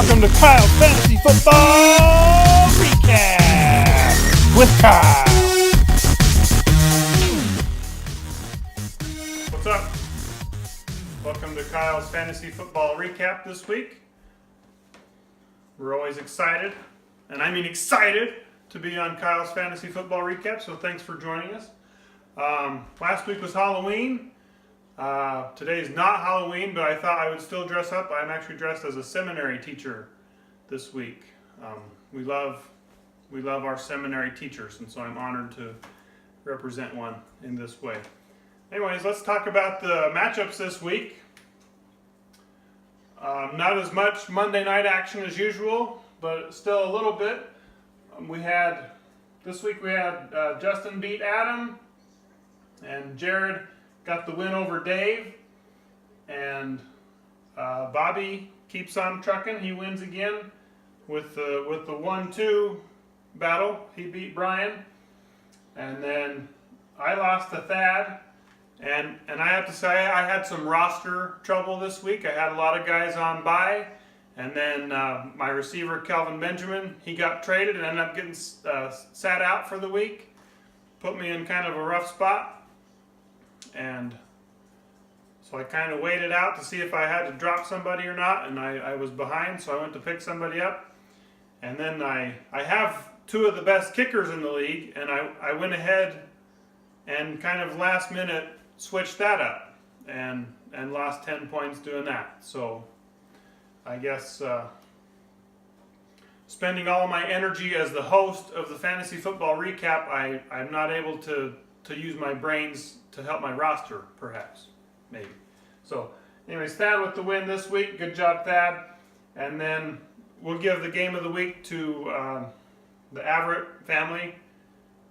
Welcome to Kyle's Fantasy Football Recap with Kyle. What's up? Welcome to Kyle's Fantasy Football Recap this week. We're always excited, and I mean excited, to be on Kyle's Fantasy Football Recap, so thanks for joining us. Last week was Halloween. Today is not Halloween, but I thought I would still dress up. I'm actually dressed as a seminary teacher this week. We love our seminary teachers, and so I'm honored to represent one in this way. Anyways, let's talk about the matchups this week. Not as much Monday night action as usual, but still a little bit. This week we had Justin beat Adam, and Jared got the win over Dave, and Bobby keeps on trucking. He wins again with the 1-2 battle. He beat Brian, and then I lost to Thad, and I have to say I had some roster trouble this week. I had a lot of guys on bye, and then my receiver Kelvin Benjamin, he got traded and ended up getting sat out for the week. Put me in kind of a rough spot. And so I kind of waited out to see if I had to drop somebody or not, and I was behind, so I went to pick somebody up. And then I have two of the best kickers in the league, and I went ahead and kind of last minute switched that up and lost 10 points doing that. So I guess spending all my energy as the host of the Fantasy Football Recap, I'm not able to use my brains to help my roster, perhaps, maybe. So, anyways, Thad with the win this week. Good job, Thad. And then we'll give the game of the week to the Everett family,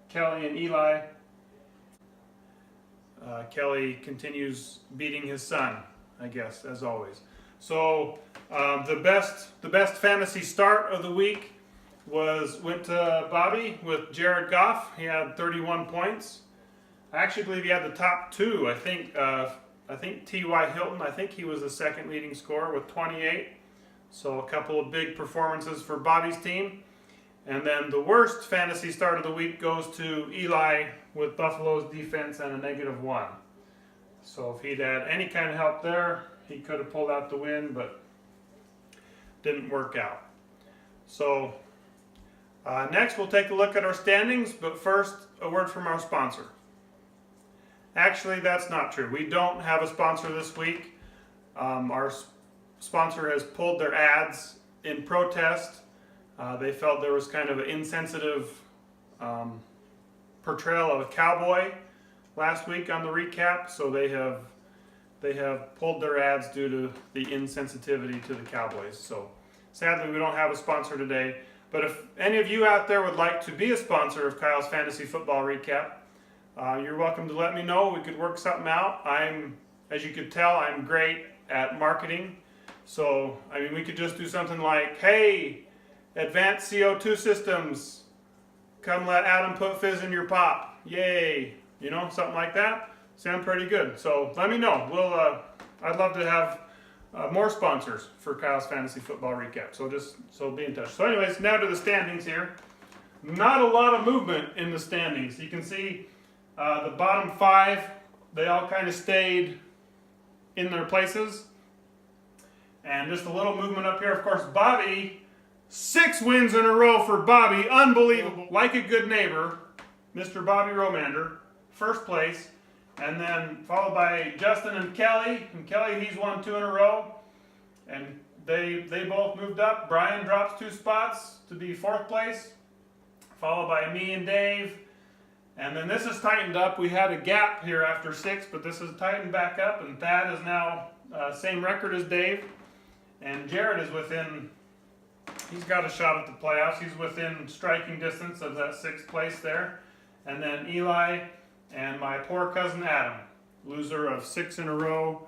Kelly and Eli. Kelly continues beating his son, I guess, as always. So, the best fantasy start of the week went to Bobby with Jared Goff. He had 31 points. I actually believe he had the top two. I think T.Y. Hilton, I think he was the second leading scorer with 28. So a couple of big performances for Bobby's team. And then the worst fantasy start of the week goes to Eli with Buffalo's defense and a -1. So if he'd had any kind of help there, he could have pulled out the win, but didn't work out. So next we'll take a look at our standings, but first a word from our sponsor. Actually, that's not true. We don't have a sponsor this week. Our sponsor has pulled their ads in protest. They felt there was kind of an insensitive portrayal of a cowboy last week on the recap, so they have pulled their ads due to the insensitivity to the Cowboys. So sadly, we don't have a sponsor today. But if any of you out there would like to be a sponsor of Kyle's Fantasy Football Recap, you're welcome to let me know. We could work something out. As you could tell, I'm great at marketing. So, I mean, we could just do something like, hey, Advanced CO2 Systems, come let Adam put fizz in your pop. Yay. You know, something like that. Sound pretty good. So let me know. I'd love to have more sponsors for Kyle's Fantasy Football Recap. So be in touch. So anyways, now to the standings here. Not a lot of movement in the standings. You can see the bottom 5, they all kind of stayed in their places. And just a little movement up here. Of course, Bobby, 6 wins in a row for Bobby. Unbelievable. Like a good neighbor, Mr. Bobby Romander, first place. And then followed by Justin and Kelly. And Kelly, he's won 2 in a row. And they both moved up. Brian drops 2 spots to be 4th place. Followed by me and Dave. And then this is tightened up. We had a gap here after 6, but this is tightened back up. And Thad is now same record as Dave. And Jared is he's got a shot at the playoffs. He's within striking distance of that 6th place there. And then Eli and my poor cousin Adam, loser of 6 in a row.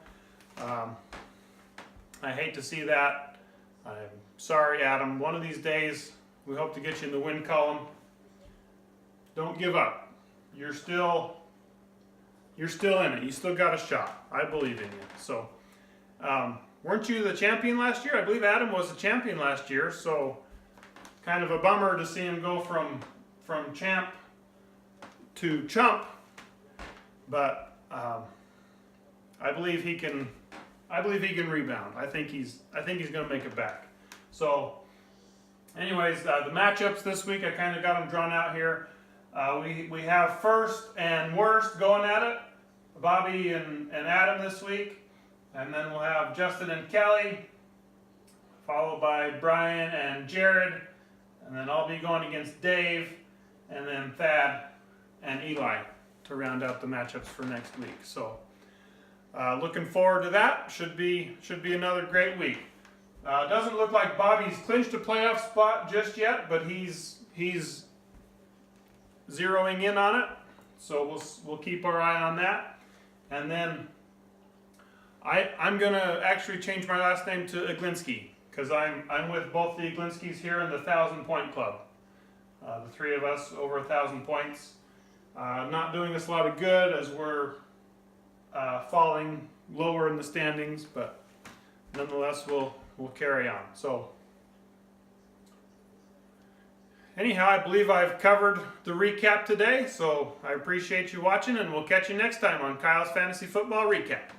I hate to see that. I'm sorry, Adam. One of these days, we hope to get you in the win column. Don't give up. You're still in it. You still got a shot. I believe in you. So weren't you the champion last year? I believe Adam was the champion last year, so kind of a bummer to see him go from champ to chump. But I believe he can rebound. I think he's going to make it back. So, anyways, the matchups this week, I kind of got them drawn out here. We have first and worst going at it, Bobby and Adam this week. And then we'll have Justin and Kelly, followed by Brian and Jared. And then I'll be going against Dave, and then Thad and Eli to round out the matchups for next week. So looking forward to that. Should be another great week. Doesn't look like Bobby's clinched a playoff spot just yet, but he's zeroing in on it. So we'll keep our eye on that. And then I'm gonna actually change my last name to Iglinski, because I'm with both the Iglinskis here in the 1,000-point club. The three of us over 1,000 points. Not doing us a lot of good as we're falling lower in the standings, but nonetheless we'll carry on. So anyhow, I believe I've covered the recap today, so I appreciate you watching, and we'll catch you next time on Kyle's Fantasy Football Recap.